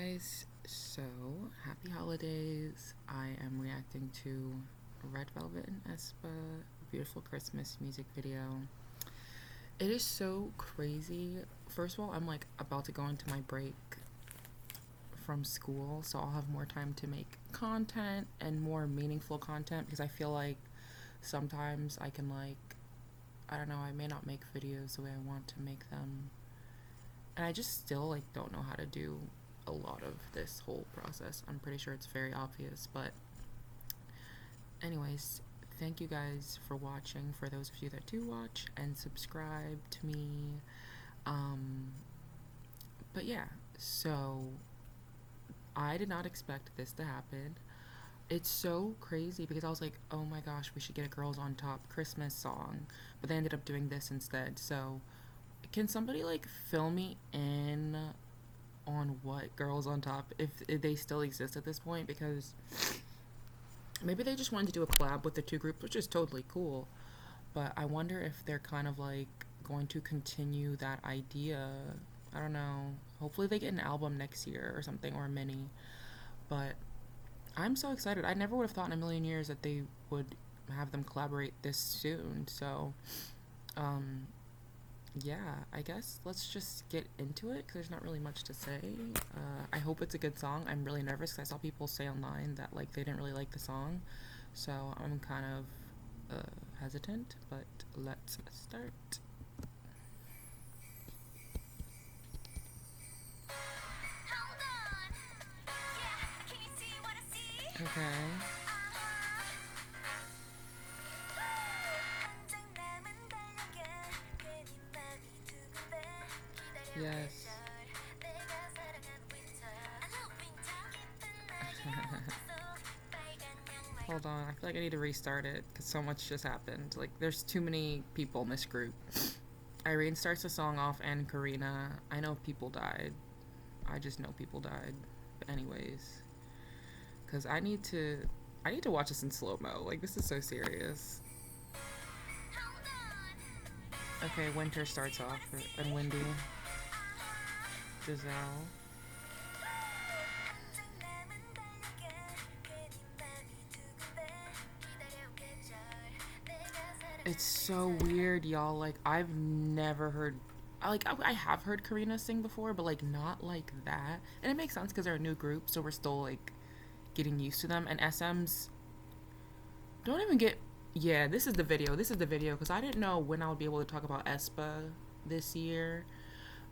guys, so happy holidays. I am reacting to Red Velvet and aespa beautiful Christmas music video. It is so crazy. First of all, I'm like about to go into my break from school, so I'll have more time to make content and more meaningful content because I feel like sometimes I can I don't know, I may not make videos the way I want to make them. And I just still don't know how to do a lot of this whole process. I'm pretty sure it's very obvious, but anyways, thank you guys for watching, for those of you that do watch and subscribe to me. But yeah, so I did not expect this to happen. It's so crazy because I was like, oh my gosh, we should get a Girls on Top Christmas song, but they ended up doing this instead. So can somebody fill me in on what Girls on Top, if they still exist at this point? Because maybe they just wanted to do a collab with the two groups, which is totally cool, but I wonder if they're kind of going to continue that idea. I don't know. Hopefully they get an album next year or something, or a mini. But I'm so excited. I never would have thought in a million years that they would have them collaborate this soon. So yeah, I guess let's just get into it because there's not really much to say. I hope it's a good song. I'm really nervous because I saw people say online that they didn't really like the song, so I'm kind of hesitant. But let's start. Okay. Yes. Hold on, I feel like I need to restart it because so much just happened. There's too many people in this group. Irene starts the song off and Karina. I know people died. I just know people died. But anyways, because I need to watch this in slow-mo. This is so serious. Okay, Winter starts off and Windy. Giselle. It's so weird, y'all. I've never heard. I have heard Karina sing before, but not like that. And it makes sense because they're a new group, so we're still getting used to them. And SM's don't even get. Yeah, this is the video. This is the video because I didn't know when I would be able to talk about aespa this year.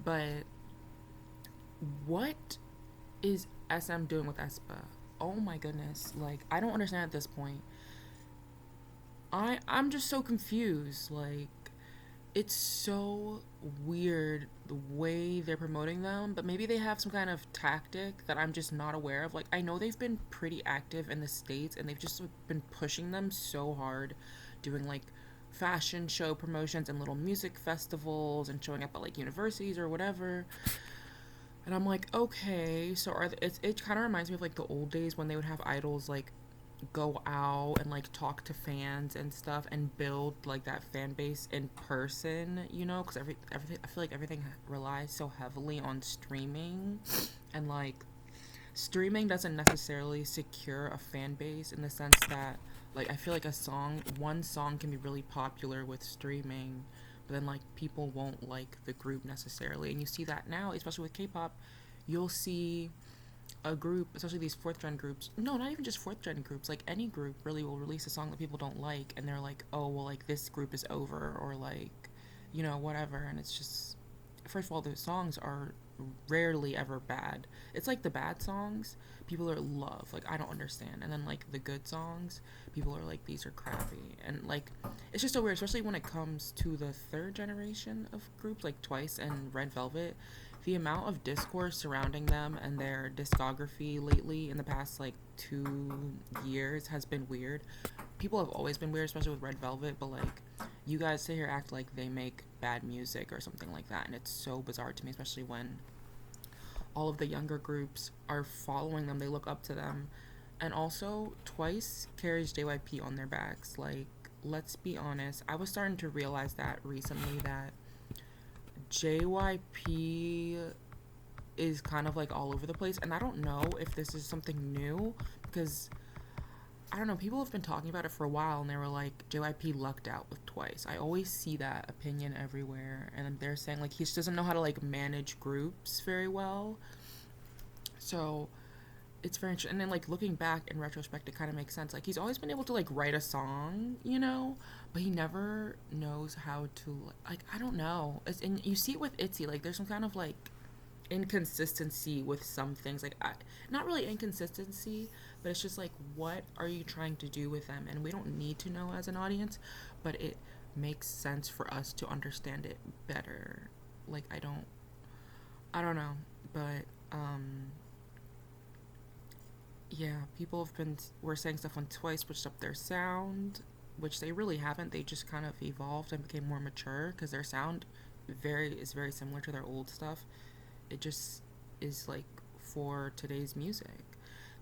But what is SM doing with aespa? Oh my goodness! I don't understand at this point. I'm just so confused. It's so weird the way they're promoting them, but maybe they have some kind of tactic that I'm just not aware of. I know they've been pretty active in the States and they've just been pushing them so hard, doing fashion show promotions and little music festivals and showing up at universities or whatever. And I'm like, okay, so it kind of reminds me of the old days when they would have idols go out and talk to fans and stuff and build that fan base in person, because everything, I feel like everything relies so heavily on streaming, and streaming doesn't necessarily secure a fan base in the sense that I feel like one song can be really popular with streaming, but then people won't like the group necessarily. And you see that now, especially with K-pop. You'll see a group, especially these fourth gen groups, no, not even just fourth gen groups, any group really will release a song that people don't like, and they're like, oh well, this group is over, or whatever. And it's just, first of all, the songs are rarely ever bad. It's the bad songs people are love, I don't understand, and then the good songs people are these are crappy. And it's just so weird, especially when it comes to the third generation of groups like Twice and Red Velvet. The amount of discourse surrounding them and their discography lately in the past 2 years has been weird. People have always been weird, especially with Red Velvet, but you guys sit here act like they make bad music or something like that, and it's so bizarre to me, especially when all of the younger groups are following them, they look up to them. And also, Twice carries JYP on their backs. Let's be honest, I was starting to realize that recently, that JYP is kind of like all over the place, and I don't know if this is something new because I don't know, people have been talking about it for a while and they were like JYP lucked out with Twice. I always see that opinion everywhere, and they're saying like he just doesn't know how to like manage groups very well. So it's very interesting. And then like looking back in retrospect, it kind of makes sense. Like he's always been able to like write a song, you know, but he never knows how to like I don't know. And you see it with ITZY. Like there's some kind of like inconsistency with some things. Like not really inconsistency, but it's just like what are you trying to do with them? And we don't need to know as an audience, but it makes sense for us to understand it better. Like I don't know, but yeah, people have been were saying stuff on Twice switched up their sound, which they really haven't. They just kind of evolved and became more mature because their sound very similar to their old stuff. It just is like for today's music.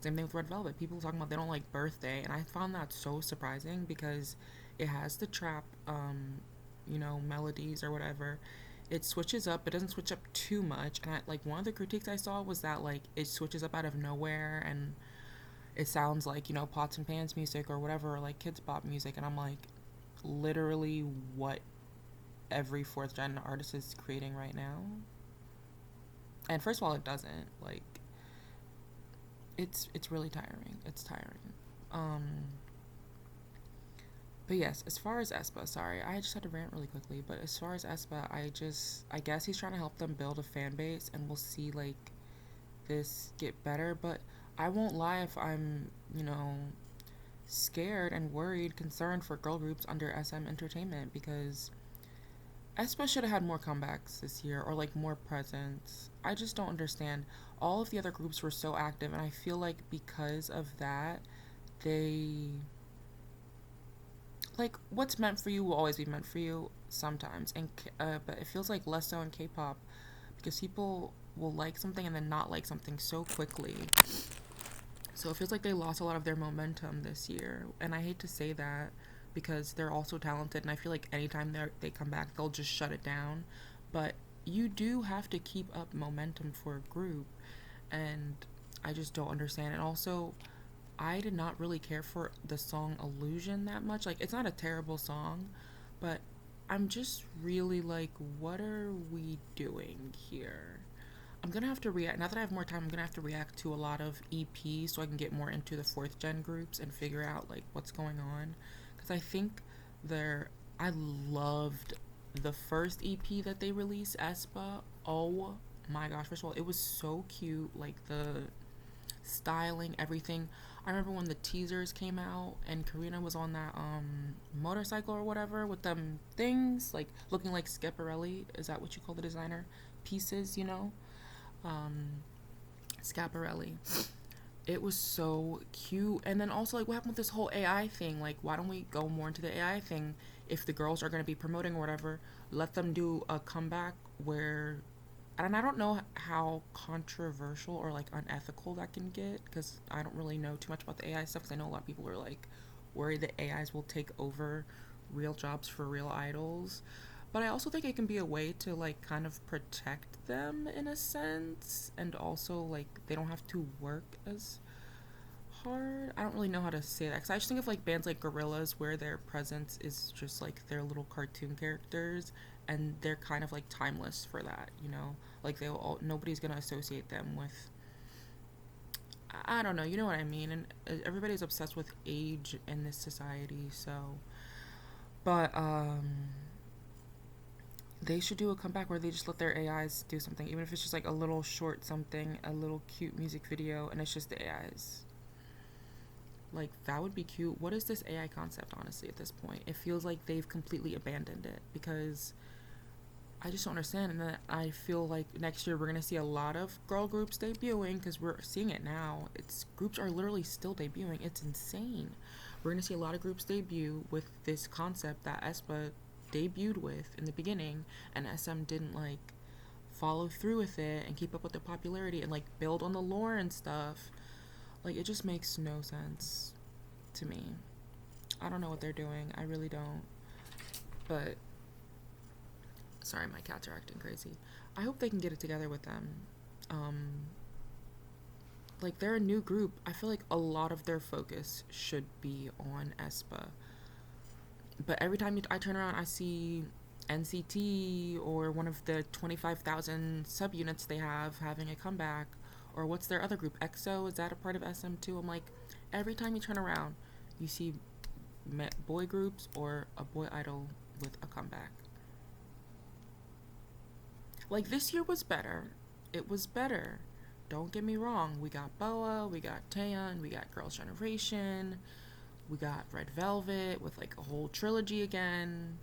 Same thing with Red Velvet. People talking about they don't like Birthday, and I found that so surprising because it has the trap, melodies or whatever. It switches up. It doesn't switch up too much. And like one of the critiques I saw was that like it switches up out of nowhere and it sounds like pots and pans music or whatever, or like kids pop music. And I'm like, literally what every fourth gen artist is creating right now. And first of all, it doesn't like it's really tiring. It's tiring. Um, but yes, as far as aespa, sorry, I just had to rant really quickly. But as far as aespa, I guess he's trying to help them build a fan base, and we'll see like this get better. But I won't lie if I'm scared and worried, concerned for girl groups under SM Entertainment because aespa should have had more comebacks this year or like more presence. I just don't understand. All of the other groups were so active, and I feel like because of that, they like what's meant for you will always be meant for you sometimes, and but it feels like less so in K-pop because people will like something and then not like something so quickly. So it feels like they lost a lot of their momentum this year, and I hate to say that because they're also talented, and I feel like anytime they come back, they'll just shut it down. But you do have to keep up momentum for a group, and I just don't understand. And also, I did not really care for the song Illusion that much. Like, it's not a terrible song, but I'm just really like, what are we doing here? I'm gonna have to react. Now that I have more time, I'm gonna have to react to a lot of EPs so I can get more into the fourth gen groups and figure out like what's going on. Because I think I loved the first EP that they released, aespa. Oh my gosh! First of all, it was so cute. Like the styling, everything. I remember when the teasers came out and Karina was on that motorcycle or whatever with them things like looking like Schiaparelli. Is that what you call the designer pieces? Um, Schiaparelli. It was so cute. And then also like what happened with this whole AI thing? Like why don't we go more into the AI thing? If the girls are gonna be promoting or whatever, let them do a comeback where and I don't know how controversial or like unethical that can get because I don't really know too much about the AI stuff because I know a lot of people are like worried that AIs will take over real jobs for real idols. But I also think it can be a way to like kind of protect them in a sense and also like they don't have to work as hard. I don't really know how to say that because I just think of like bands like Gorillaz where their presence is just like their little cartoon characters and they're kind of like timeless for that. Like nobody's gonna associate them with I don't know, you know what I mean, and everybody's obsessed with age in this society, so but they should do a comeback where they just let their AIs do something, even if it's just like a little short something, a little cute music video, and it's just the AIs. Like, that would be cute. What is this AI concept, honestly, at this point? It feels like they've completely abandoned it because I just don't understand. And then I feel like next year we're going to see a lot of girl groups debuting because we're seeing it now. Groups are literally still debuting. It's insane. We're going to see a lot of groups debut with this concept that aespa debuted with in the beginning, and SM didn't like follow through with it and keep up with the popularity and like build on the lore and stuff. Like, it just makes no sense to me. I don't know what they're doing. I really don't. But sorry, my cats are acting crazy. I hope they can get it together with them. Like they're a new group. I feel like a lot of their focus should be on aespa. But every time I turn around, I see NCT or one of the 25,000 subunits they have having a comeback. Or what's their other group? EXO? Is that a part of SM2? I'm like, every time you turn around, you see boy groups or a boy idol with a comeback. Like this year was better. It was better. Don't get me wrong. We got BoA, we got Taeyeon, we got Girls' Generation, we got Red Velvet with like a whole trilogy again.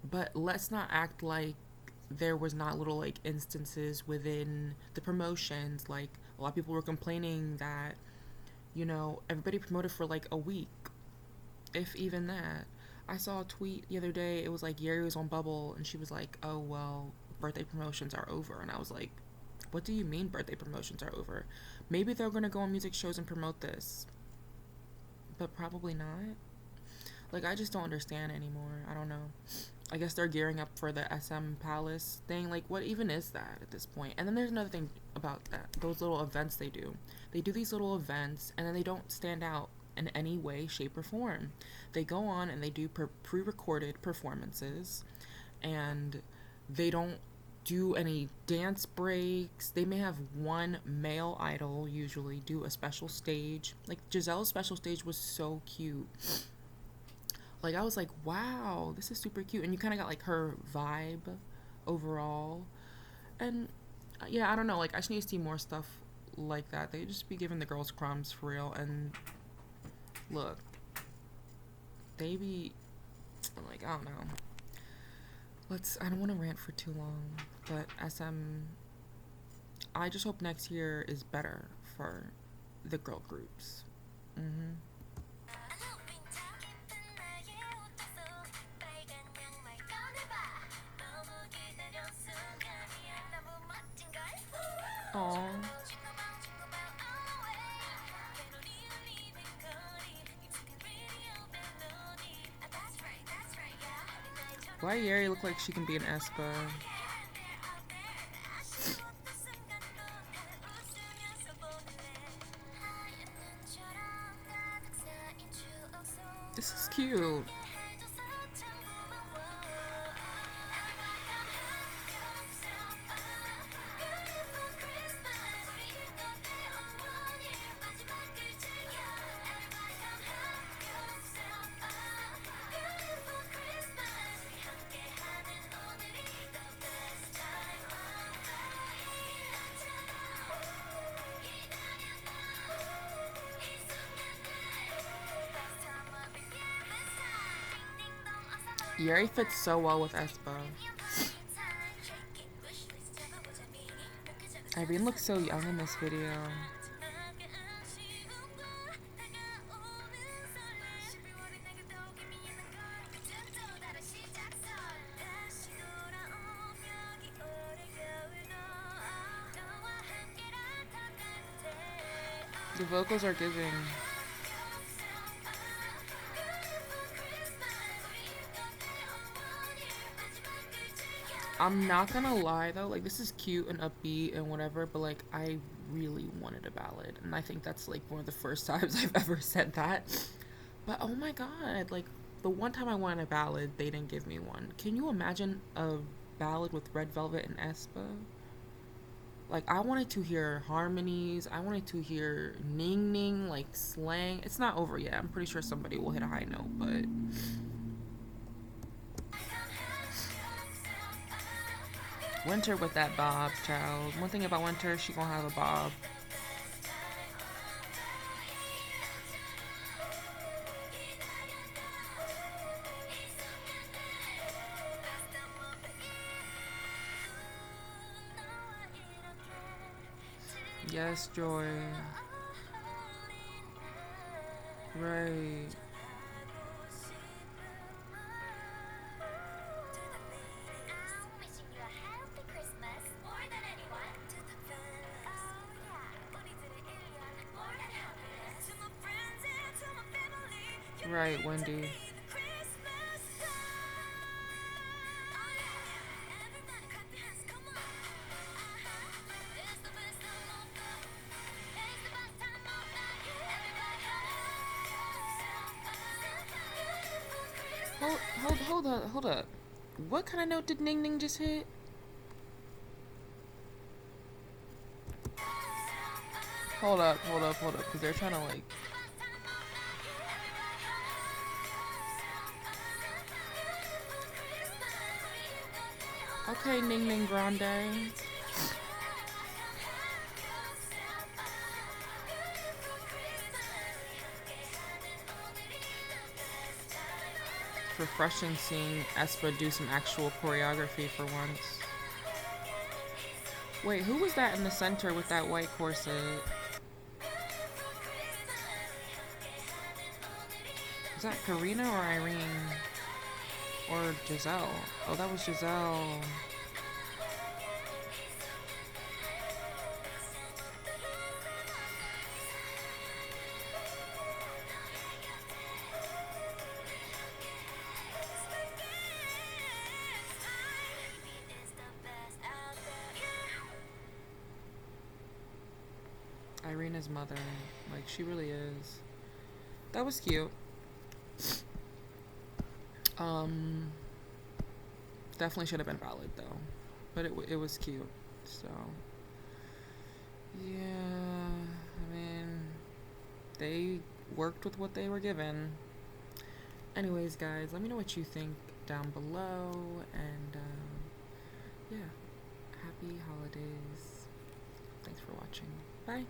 But let's not act like there was not little like instances within the promotions. Like a lot of people were complaining that, you know, everybody promoted for like a week, if even that. I saw a tweet the other day. It was like Yeri was on Bubble and she was like, "Oh well, birthday promotions are over." And I was like, "What do you mean birthday promotions are over? Maybe they're gonna go on music shows and promote this, but probably not." Like I just don't understand anymore. I don't know. I guess they're gearing up for the SM Palace thing. Like, what even is that at this point? And then there's another thing about that. Those little events they do. They do these little events, and then they don't stand out in any way, shape, or form. They go on and they do pre-recorded performances, and they don't do any dance breaks. They may have one male idol usually do a special stage. Like, Giselle's special stage was so cute. Like I was like, wow, this is super cute. And you kind of got like her vibe overall. And yeah, I don't know, like I just need to see more stuff like that. They just be giving the girls crumbs for real. And look, they be like, I don't know. I don't want to rant for too long, but I just hope next year is better for the girl groups. Aww. Why Yeri look like she can be an aespa? This is cute. Yeri fits so well with aespa. Irene looks so young in this video. The vocals are giving. I'm not gonna lie though, like this is cute and upbeat and whatever, but like I really wanted a ballad, and I think that's like one of the first times I've ever said that. But oh my god, like the one time I wanted a ballad, they didn't give me one. Can you imagine a ballad with Red Velvet and aespa? Like I wanted to hear harmonies, I wanted to hear ning ning, like slang. It's not over yet. I'm pretty sure somebody will hit a high note, but Winter with that bob, child. One thing about Winter, she gonna have a bob. Yes, Joy. Right. Right, Wendy. Hold up. What kind of note did Ning Ning just hit? Hold up, because they're trying to like. Okay, Ning Ning Grande. It's refreshing seeing Espa do some actual choreography for once. Wait, who was that in the center with that white corset? Is that Karina or Irene? Or Giselle? Oh, that was Giselle. Irena's mother. Like, she really is. That was cute. Definitely should have been valid, though. But it was cute. So, yeah. I mean, they worked with what they were given. Anyways, guys, let me know what you think down below. And, yeah. Happy holidays. Thanks for watching. Bye.